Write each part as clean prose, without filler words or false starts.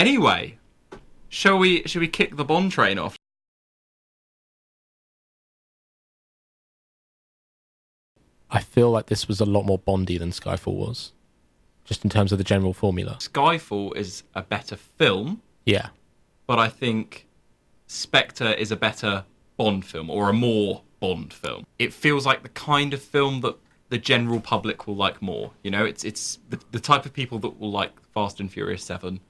Anyway, should we kick the Bond train off? I feel like this was a lot more Bondy than Skyfall was, just in terms of the general formula. Skyfall is a better film. Yeah. But I think Spectre is a better Bond film, or a more Bond film. It feels like the kind of film that the general public will like more. You know, it's the type of people that will like Fast and Furious 7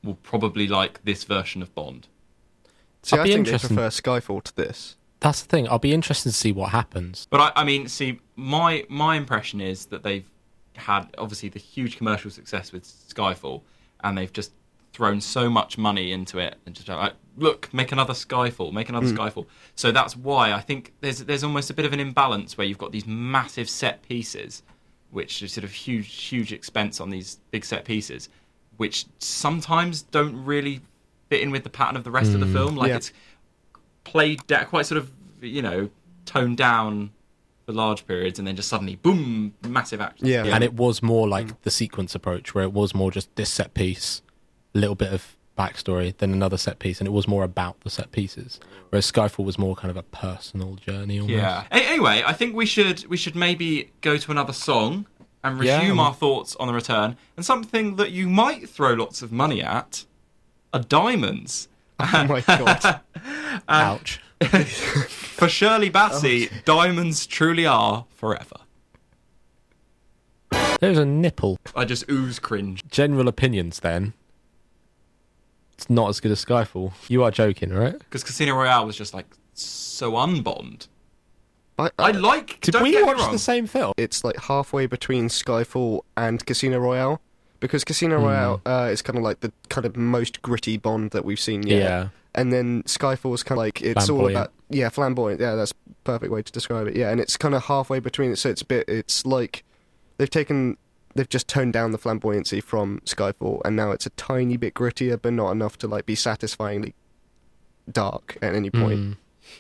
will probably like this version of Bond. See, I think they prefer Skyfall to this. That's the thing. I'll be interested to see what happens. But I mean, see, my impression is that they've had, obviously, the huge commercial success with Skyfall, and they've just thrown so much money into it, and just like, look, make another Skyfall, make another Skyfall. So that's why I think there's almost a bit of an imbalance where you've got these massive set pieces, which are sort of huge expense on these big set pieces, which sometimes don't really fit in with the pattern of the rest of the film. Like, it's played quite sort of, you know, toned down for large periods, and then just suddenly, boom, massive action. Yeah, and it was more like the sequence approach, where it was more just this set piece, a little bit of backstory, then another set piece, and it was more about the set pieces. Whereas Skyfall was more kind of a personal journey almost. Yeah. Anyway, I think we should maybe go to another song and resume our thoughts on the return. And something that you might throw lots of money at are diamonds. Oh my god. Ouch. For Shirley Bassey, diamonds truly are forever. There's a nipple. I just ooze cringe. General opinions then. It's not as good as Skyfall. You are joking, right? Because Casino Royale was just like so un-Bond. I like... Did we watch the same film? It's like halfway between Skyfall and Casino Royale. Because Casino Royale is kind of like the kind of most gritty Bond that we've seen yet. Yeah. And then Skyfall is kind of like, it's all about... Yeah, flamboyant. Yeah, that's a perfect way to describe it. Yeah, and it's kind of halfway between it, so it's like they've just toned down the flamboyancy from Skyfall, and now it's a tiny bit grittier, but not enough to like be satisfyingly dark at any point.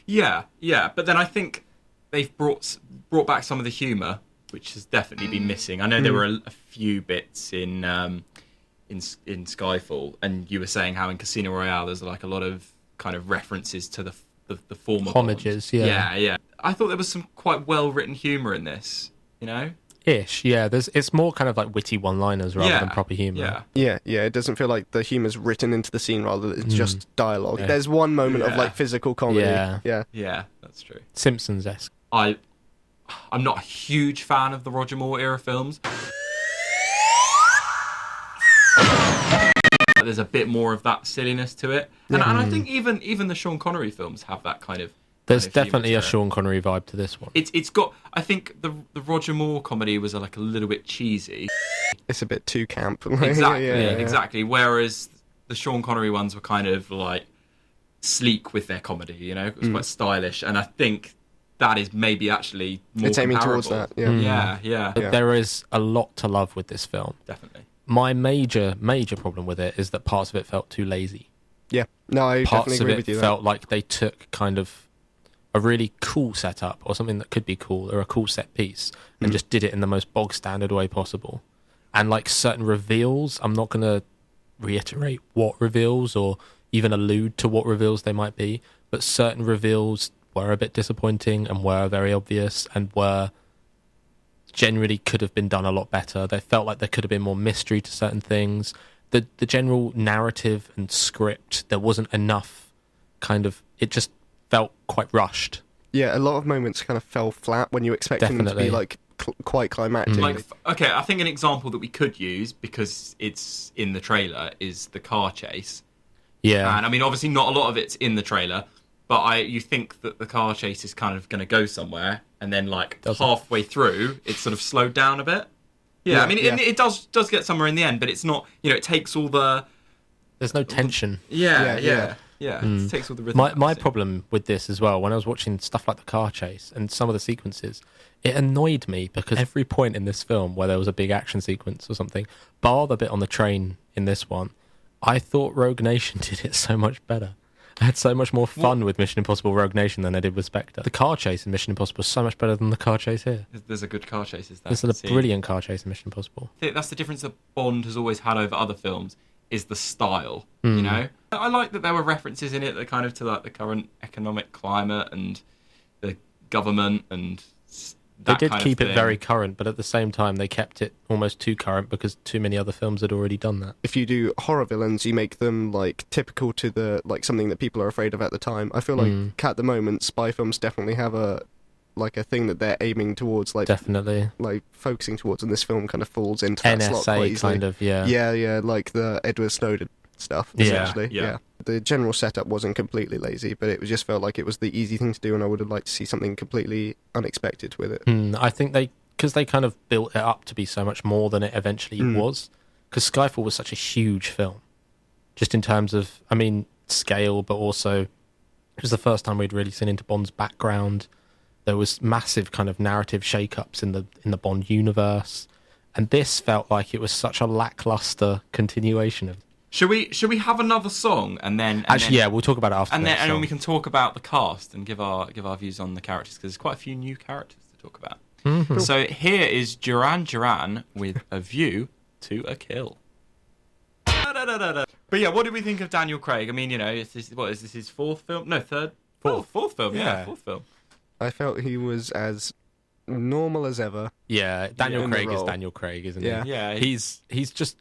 Yeah, but then I think they've brought back some of the humour, which has definitely been missing. I know there were a few bits in Skyfall, and you were saying how in Casino Royale there's like a lot of kind of references to the former homages. Bond. Yeah. I thought there was some quite well written humour in this. You know. Ish, yeah. It's more kind of like witty one-liners rather than proper humour. Yeah. It doesn't feel like the humour's written into the scene, rather it's just dialogue. Yeah. There's one moment of like physical comedy. Yeah, that's true. Simpsons-esque. I'm not a huge fan of the Roger Moore era films. There's a bit more of that silliness to it, and I think even the Sean Connery films have that kind of. There's definitely a Sean Connery vibe to this one. It's got. I think the Roger Moore comedy was like a little bit cheesy. It's a bit too camp. Exactly. Whereas the Sean Connery ones were kind of like sleek with their comedy. You know, it was quite stylish, and I think that is maybe actually more it's aiming comparable. towards that. Yeah. There is a lot to love with this film. Definitely. My major problem with it is that parts of it felt too lazy. Yeah. No, I definitely agree with you. Parts of it felt like they took kind of a really cool setup or something that could be cool, or a cool set piece, and just did it in the most bog standard way possible. And like certain reveals, I'm not going to reiterate what reveals or even allude to what reveals they might be, but certain reveals were a bit disappointing and were very obvious and were generally could have been done a lot better. They felt like there could have been more mystery to certain things. The general narrative and script, there wasn't enough kind of... It just felt quite rushed. Yeah, a lot of moments kind of fell flat when you expected them to be like quite climactic. Like, okay, I think an example that we could use, because it's in the trailer, is the car chase. Yeah. And I mean, obviously not a lot of it's in the trailer, but you think that the car chase is kind of going to go somewhere, and then like halfway through, it's sort of slowed down a bit. Yeah, I mean, it does get somewhere in the end, but it's not, you know, it takes all the... There's no tension. Yeah. It takes all the rhythm. My problem with this as well, when I was watching stuff like the car chase and some of the sequences, it annoyed me because every point in this film where there was a big action sequence or something, bar the bit on the train in this one, I thought Rogue Nation did it so much better. I had so much more fun with Mission Impossible Rogue Nation than I did with Spectre. The car chase in Mission Impossible is so much better than the car chase here. There's a good car chase, is that? There's a brilliant car chase in Mission Impossible. I think that's the difference that Bond has always had over other films, is the style. You know, I like that there were references in it that kind of to like the current economic climate and the government and they that did kind keep of it thing. very current, but at the same time they kept it almost too current because too many other films had already done that. If you do horror villains, you make them like typical to the like something that people are afraid of at the time. I feel like at the moment, spy films definitely have a thing that they're aiming towards, like Definitely. like focusing towards, and this film kind of falls into that slot quite NSA easily. kind of, yeah. Yeah, like the Edward Snowden stuff, Yeah, essentially. yeah. The general setup wasn't completely lazy, but it just felt like it was the easy thing to do, and I would have liked to see something completely unexpected with it. I think because they kind of built it up to be so much more than it eventually was, because Skyfall was such a huge film, just in terms of, I mean, scale, but also it was the first time we'd really seen into Bond's background. There was massive kind of narrative shake-ups in the Bond universe, and this felt like it was such a lackluster continuation of. Should we have another song and then We'll talk about it after. and this then song. we can talk about the cast and give our views on the characters, because there's quite a few new characters to talk about. So here is Duran Duran with A View to a Kill. But yeah, what did we think of Daniel Craig? I mean, you know, is this his fourth film? No, third. Fourth film. Yeah, fourth film. I felt he was as normal as ever. Yeah, Daniel in the Craig is role. Daniel Craig, isn't Yeah. he? Yeah,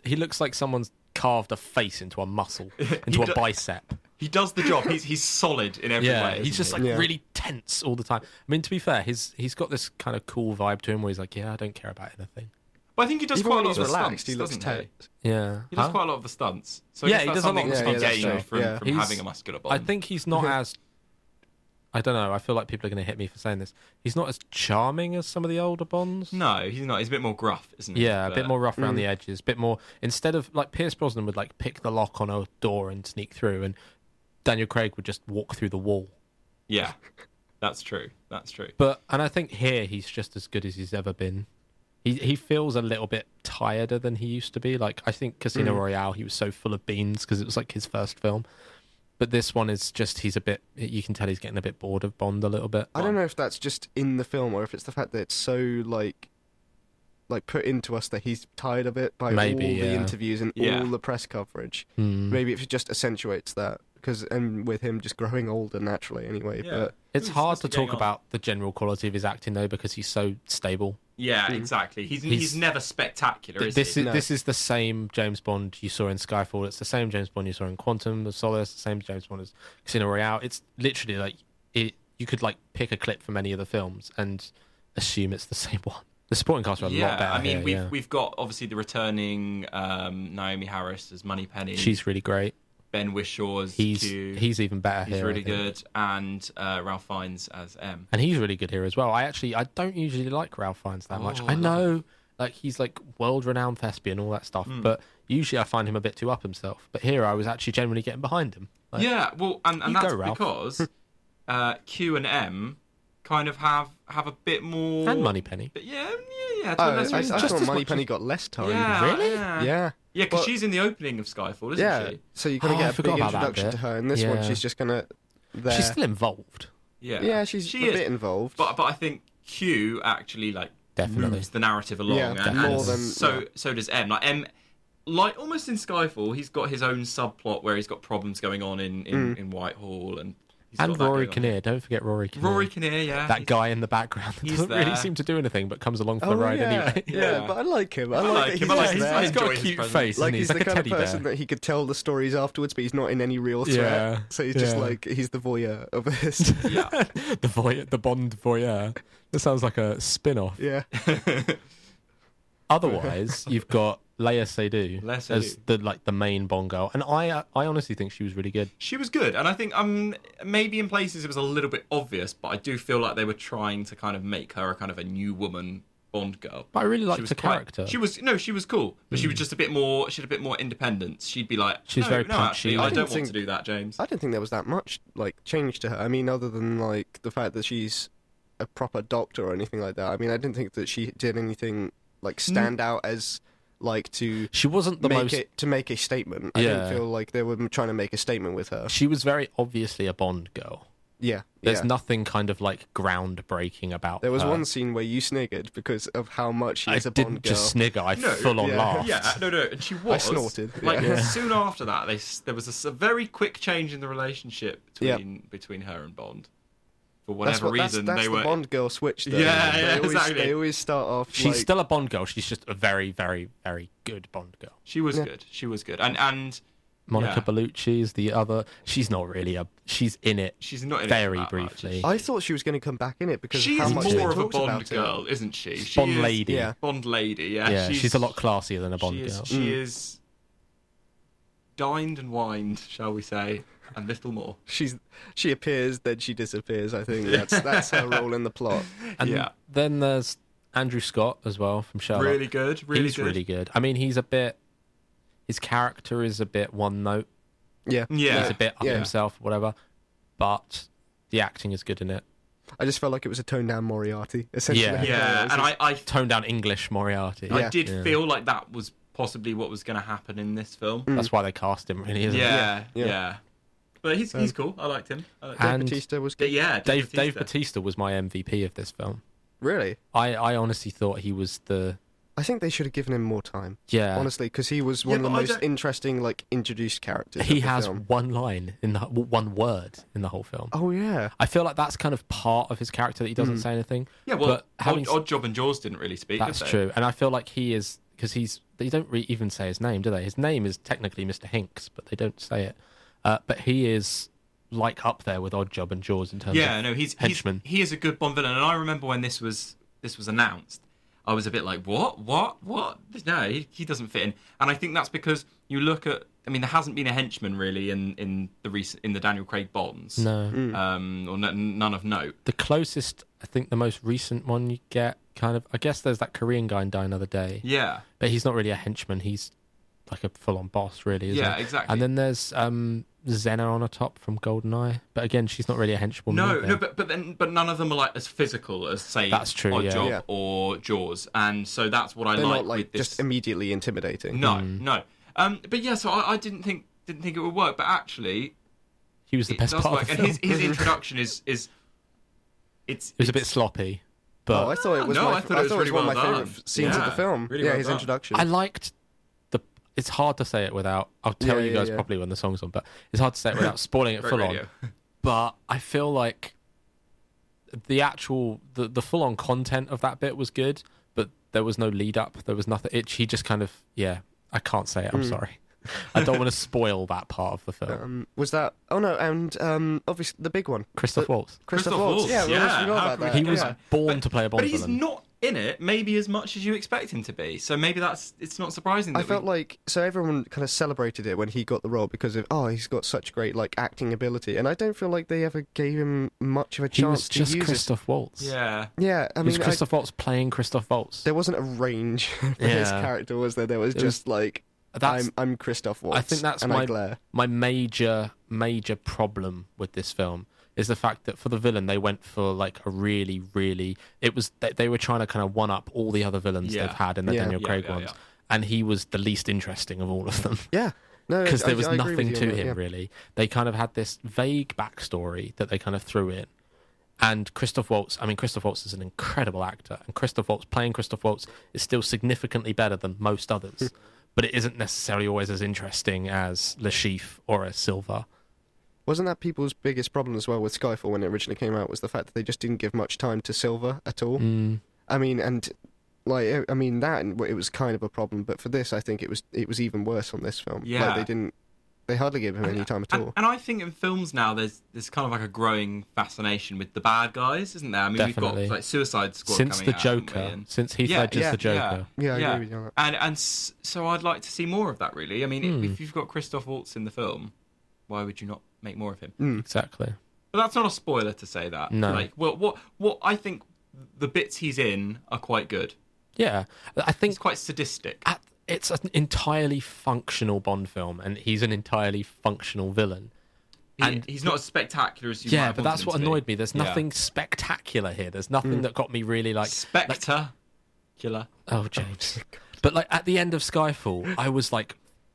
He looks like someone's carved a face into a muscle, into a bicep. he does the job. He's solid in every way. He's isn't just he? like Yeah. really tense all the time. I mean, to be fair, he's got this kind of cool vibe to him where he's like, yeah, I don't care about anything. But I think he does Even quite when a lot he's of the relaxed, stunts. he looks doesn't he? Yeah, He does quite a lot of the stunts. So Yeah, I guess he that's does a lot something of to the be stunts. gained Yeah, from yeah. He's- having a muscular Bond. I think he's not as. I don't know. I feel like people are going to hit me for saying this. He's not as charming as some of the older Bonds. No, he's not. He's a bit more gruff, isn't he? Yeah, a bit But- more rough around the edges. A bit more. Instead of like Pierce Brosnan would like pick the lock on a door and sneak through, and Daniel Craig would just walk through the wall. Yeah, that's true. And I think here he's just as good as he's ever been. He feels a little bit tireder than he used to be. Like I think Casino Royale, he was so full of beans because it was like his first film. But this one is just you can tell he's getting a bit bored of Bond a little bit. I don't know if that's just in the film or if it's the fact that it's so like put into us that he's tired of it by all the interviews and all the press coverage. Maybe it just accentuates that, and with him just growing older naturally anyway. Yeah. But It's He's hard to getting talk on. about the general quality of his acting though because he's so stable. Yeah, exactly. He's never spectacular, is he? This is the same James Bond you saw in Skyfall. It's the same James Bond you saw in Quantum of Solace. The same James Bond as Casino Royale. It's literally like you could like pick a clip from any of the films and assume it's the same one. The supporting cast are a lot better. I mean, here, we've got obviously the returning Naomi Harris as Moneypenny. She's really great. Ben Whishaw as He's Q. even better He's here. really I think. good, and Ralph Fiennes as M. And he's really good here as well. I don't usually like Ralph Fiennes that much. I love know, like he's like world-renowned thespian, all that stuff. But usually I find him a bit too up himself. But here I was actually genuinely getting behind him. Like, Yeah, well, and You that's go, Ralph. because Q and M kind of have a bit more. and Moneypenny. But yeah. To a I lesser thought extent. as much Moneypenny got less time. Yeah, Really? Yeah, Yeah. because But- she's in the opening of Skyfall, isn't Yeah, she? so you're gonna Oh, I get a forgot big about that introduction bit. to her, and this one Yeah. she's just gonna. There. She's still involved. Yeah, she's she a is. bit involved. But I think Q actually like Definitely. moves the narrative along, Yeah, and more than- so does M. Like M, like almost in Skyfall, he's got his own subplot where he's got problems going on in Whitehall, and he's And got that Rory going on. Kinnear. Don't forget Rory Kinnear. Rory Kinnear, yeah, That guy in the background that he's doesn't really there. seem to do anything but comes along for the ride anyway. Yeah, but I like him. I like that him. I like just his there. He's got enjoy a his cute presence. face. Like Isn't he? he's He's like the a kind of teddy person bear. that he could tell the stories afterwards, but he's not in any real threat. Yeah, So he's just yeah. like he's the voyeur of this. Yeah. The Bond voyeur. That sounds like a spin-off. Yeah. Otherwise, you've got Leia Seydoux Leia as the main Bond girl, and I honestly think she was really good. She was good, and I think maybe in places it was a little bit obvious, but I do feel like they were trying to kind of make her a kind of a new woman Bond girl. But I really She liked was the quite- character. She was cool, but she was just a bit more. She had a bit more independence. She'd be like, She was no, very no, punchy. actually, I I don't didn't want think- to do that, James. I didn't think there was that much like change to her. I mean, other than like the fact that she's a proper doctor or anything like that. I mean, I didn't think that she did anything like stand out as like to She wasn't the most. make a statement. I Yeah. didn't feel like they were trying to make a statement with her. She was very obviously a Bond girl. Yeah. There's nothing kind of like groundbreaking about There was her. one scene where you sniggered because of how much she is I a Bond didn't girl. just snigger, I full on laughed. Yeah, no, and she was. I snorted. Like Yeah. soon after that, there was a very quick change in the relationship between her and Bond. For whatever reason, that's they the were. Bond girl switch. Though. Exactly. They always start off. She's still a Bond girl. She's just a very, very, very good Bond girl. She was good. She was good, and Monica Bellucci is the other. She's not really she's in it. She's not in very it briefly. I thought she was going to come back in it because she of how is much more they of a talked Bond about girl, it. isn't she? Bond lady. Yeah. Bond lady. Yeah. Yeah, she's a lot classier than a Bond girl. She is dined and wined, shall we say, and little more. She appears, then she disappears. I think that's her role in the plot. And then there's Andrew Scott as well from Sherlock. Really good. He's really good. I mean, his character is a bit one note. Yeah. He's a bit up himself, whatever. But the acting is good in it. I just felt like it was a toned down Moriarty, essentially. Yeah, and I toned down English Moriarty. I did feel like that was possibly what was going to happen in this film. That's why they cast him, really, isn't it? Yeah. But he's cool. I liked him. Dave Bautista was good. Dave Bautista was my MVP of this film. Really? I honestly thought he was the... I think they should have given him more time. Yeah. Honestly, because he was one of the most interesting, introduced characters. He has film. one line, one word in the whole film. Oh, yeah. I feel like that's kind of part of his character that he doesn't say anything. Yeah, well, Odd Job and Jaws didn't really speak. That's true. And I feel like he is... Because they don't even say his name, do they? His name is technically Mr. Hinks, but they don't say it. But he is up there with Odd Job and Jaws in terms of henchman. He is a good Bond villain, and I remember when this was announced, I was a bit like, what? No, he doesn't fit in. And I think that's because you look at, there hasn't been a henchman really in the Daniel Craig Bonds. No. Or none of note. The closest, I think the most recent one you get, kind of, I guess there's that Korean guy in Die Another Day. Yeah. But he's not really a henchman, he's like a full-on boss, really, isn't he? Yeah, exactly. And then there's Xena on a top from GoldenEye, but again, she's not really a henchwoman. No, but none of them are like as physical as say that's true, Odd Job or Jaws, and so that's what They're like not with this. Just immediately intimidating. No. But yeah, so I didn't think it would work, but actually, he was the best part of the film. And his introduction is it was a bit sloppy, but I thought it was I thought it was one of my well favourite scenes of the film. Really well his done. introduction. I liked it's hard to say it without. I'll tell you guys probably when the song's on, but it's hard to say it without spoiling it full on. But I feel like the actual the full on content of that bit was good, but there was no lead up. There was nothing. He just kind of I can't say it. I'm sorry. I don't want to spoil that part of the film. Was that? Oh no, and obviously the big one, Christoph Waltz. Christoph Waltz. Yeah, we almost forgot about that. He was born to play a Bond but he's villain. not in it maybe as much as you expect him to be. So maybe it's not surprising. I felt like everyone kind of celebrated it when he got the role because of he's got such great acting ability, and I don't feel like they ever gave him much of a chance to use it. He was just Christoph Waltz. Yeah. I mean, it was Christoph Waltz playing Christoph Waltz. There wasn't a range for his character, was there? There was just I'm Christoph Waltz. I think that's my major problem with this film is the fact that for the villain they went for a really they were trying to kind of one up all the other villains they've had in the Daniel Craig ones, and he was the least interesting of all of them. Yeah. No, because there was nothing to him that, really. They kind of had this vague backstory that they kind of threw in. And Christoph Waltz is an incredible actor, and playing Christoph Waltz is still significantly better than most others. But it isn't necessarily always as interesting as Le Chiffre or as Silva. Wasn't that people's biggest problem as well with Skyfall when it originally came out, was the fact that they just didn't give much time to Silva at all? I mean, it was kind of a problem, but for this, I think it was even worse on this film. Yeah. They hardly gave him any time at all. And I think in films now, there's kind of a growing fascination with the bad guys, isn't there? I mean, Definitely. We've got Suicide Squad since coming the out, Joker, since Heath Ledger's the Joker. Yeah, I agree with you on that. And so I'd like to see more of that, really. I mean, if you've got Christoph Waltz in the film, why would you not make more of him? Exactly. But that's not a spoiler to say that. No. What I think the bits he's in are quite good. Yeah, I think he's quite sadistic. It's an entirely functional Bond film, and he's an entirely functional villain. And he's not as spectacular as you might have but that's what wanted him to annoyed be. me. There's nothing spectacular here. There's nothing that got me really Spectre. Killer. Oh, James. But at the end of Skyfall, I was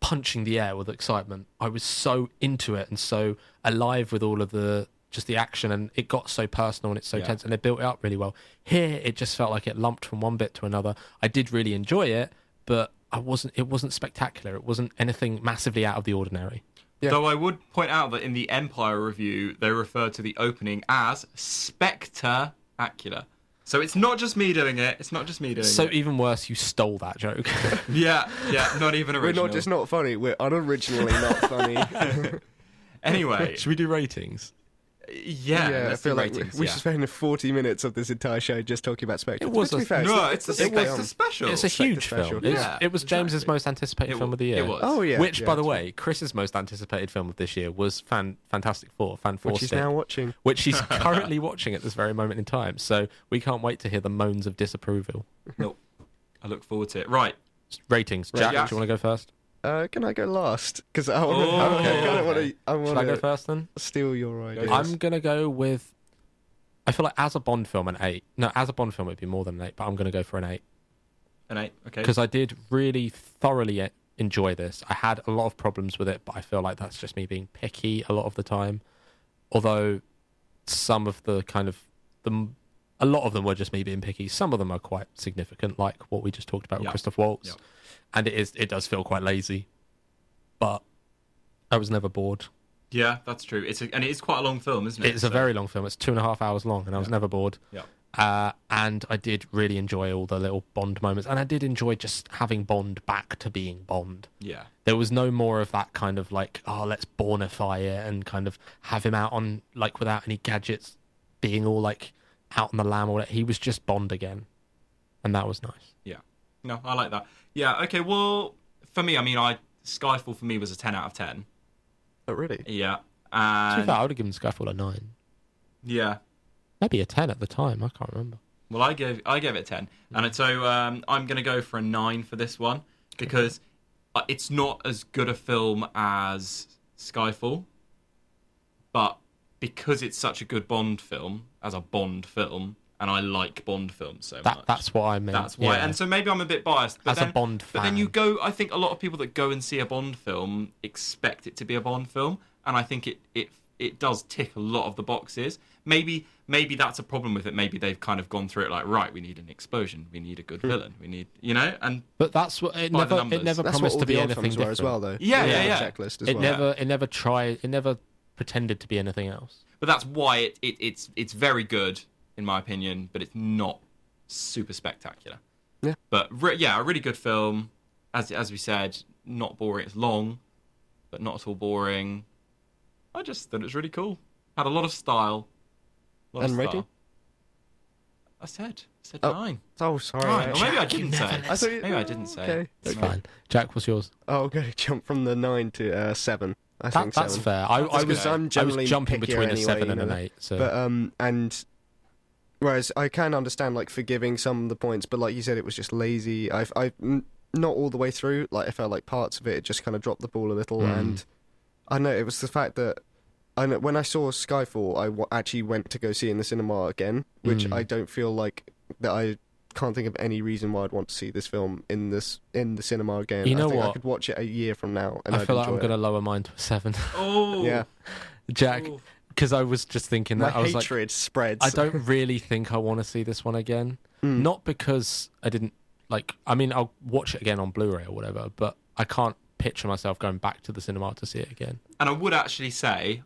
punching the air with excitement. I was so into it and so alive with all of the just the action, and it got so personal and it's so tense, and they built it up really well. Here, it just felt like it lumped from one bit to another. I did really enjoy it, but it wasn't spectacular. It wasn't anything massively out of the ordinary. Yeah. Though I would point out that in the Empire review, they referred to the opening as Spectre-acular. So it's not just me doing it. So even worse, you stole that joke. yeah, not even original. We're not just not funny, we're unoriginally not funny. Anyway. Should we do ratings? Yeah, I feel like we should spend 40 minutes of this entire show just talking about Spectre. It's a special. It's a huge film. It was James's most anticipated film of the year. It was. Oh, yeah. Which, by the way, Chris's most anticipated film of this year was Fantastic Four, which he's now watching. Which he's currently watching at this very moment in time. So we can't wait to hear the moans of disapproval. Nope. I look forward to it. Right. Ratings. Jack, do you want to go first? Can I go last? Because I want to. Should I go first then? Steal your ideas. I'm gonna go with. I feel like as a Bond film, an 8. No, as a Bond film, it'd be more than an 8, but I'm gonna go for an 8. An 8, okay. Because I did really thoroughly enjoy this. I had a lot of problems with it, but I feel like that's just me being picky a lot of the time. Although some of the a lot of them were just me being picky. Some of them are quite significant, like what we just talked about with Christoph Waltz. Yep. And it does feel quite lazy, but I was never bored. Yeah, that's true. And it is quite a long film, isn't it? It's a very long film. It's 2.5 hours long, and I was never bored. Yeah. And I did really enjoy all the little Bond moments, and I did enjoy just having Bond back to being Bond. Yeah. There was no more of that kind of like, let's Bondify it and kind of have him out on like without any gadgets, being all like out on the lam. Or he was just Bond again, and that was nice. Yeah. No, I like that. Yeah, okay, well, for me, Skyfall for me was a 10 out of 10. Oh, really? Yeah. To be fair, I would have given Skyfall a 9. Yeah. Maybe a 10 at the time, I can't remember. Well, I gave it 10. And so I'm going to go for a 9 for this one, because it's not as good a film as Skyfall, but because it's such a good Bond film, as a Bond film, and I like Bond films so much. That's what I meant. That's why. Yeah. And so maybe I'm a bit biased. But a Bond fan. But then I think a lot of people that go and see a Bond film expect it to be a Bond film. And I think it does tick a lot of the boxes. Maybe that's a problem with it. Maybe they've kind of gone through it like, right, we need an explosion. We need a good villain. We need, But that's what it never promised to be anything different. As well, though. Yeah. Checklist as well. It never pretended to be anything else. But that's why it's very good, in my opinion, but it's not super spectacular. Yeah. But a really good film. As we said, not boring. It's long, but not at all boring. I just thought it was really cool. Had a lot of style. And rating? I said 9. Oh, sorry. 9. Or maybe I didn't say. Maybe I didn't say. Okay. It's fine. Jack, what's yours? Oh, okay. Jump from the 9 to 7. I think that's 7. fair. I was jumping between a 7 and an 8. So. But and whereas I can understand like forgiving some of the points, but like you said, it was just lazy. I not all the way through. Like I felt like parts of it just kind of dropped the ball a little, and I know it was the fact that when I saw Skyfall, I actually went to go see in the cinema again, which I don't feel like that. I can't think of any reason why I'd want to see this film in the cinema again. You know what? I could watch it a year from now, and I feel like I'm going to lower mine to a 7. Oh, yeah, Jack. Because I was just thinking that my I was hatred spreads. I don't really think I want to see this one again. Not because I didn't like. I mean, I'll watch it again on Blu-ray or whatever, but I can't picture myself going back to the cinema to see it again. And I would actually say,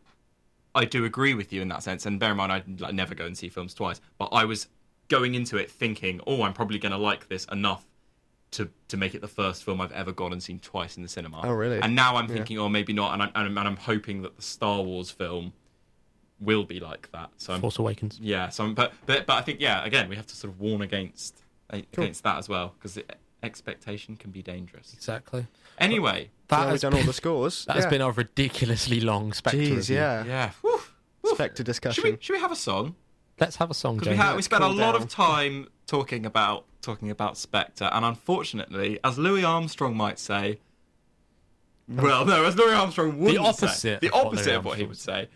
I do agree with you in that sense. And bear in mind, I never go and see films twice. But I was going into it thinking, I'm probably going to like this enough to make it the first film I've ever gone and seen twice in the cinema. Oh, really? And now I'm thinking, maybe not. And I'm hoping that the Star Wars film will be like that. So Force Awakens. Yeah. So, but I think again we have to sort of warn against that as well, because expectation can be dangerous. Exactly. Anyway, we've done all the scores. That has been a ridiculously long Spectre review. Yeah. Woo. Spectre discussion. Should we have a song? Let's have a song, James. We spent a lot of time talking about Spectre, and unfortunately, as Louis Armstrong might say, well, no, as Louis Armstrong would say, the opposite of what he would say.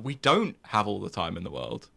We don't have all the time in the world.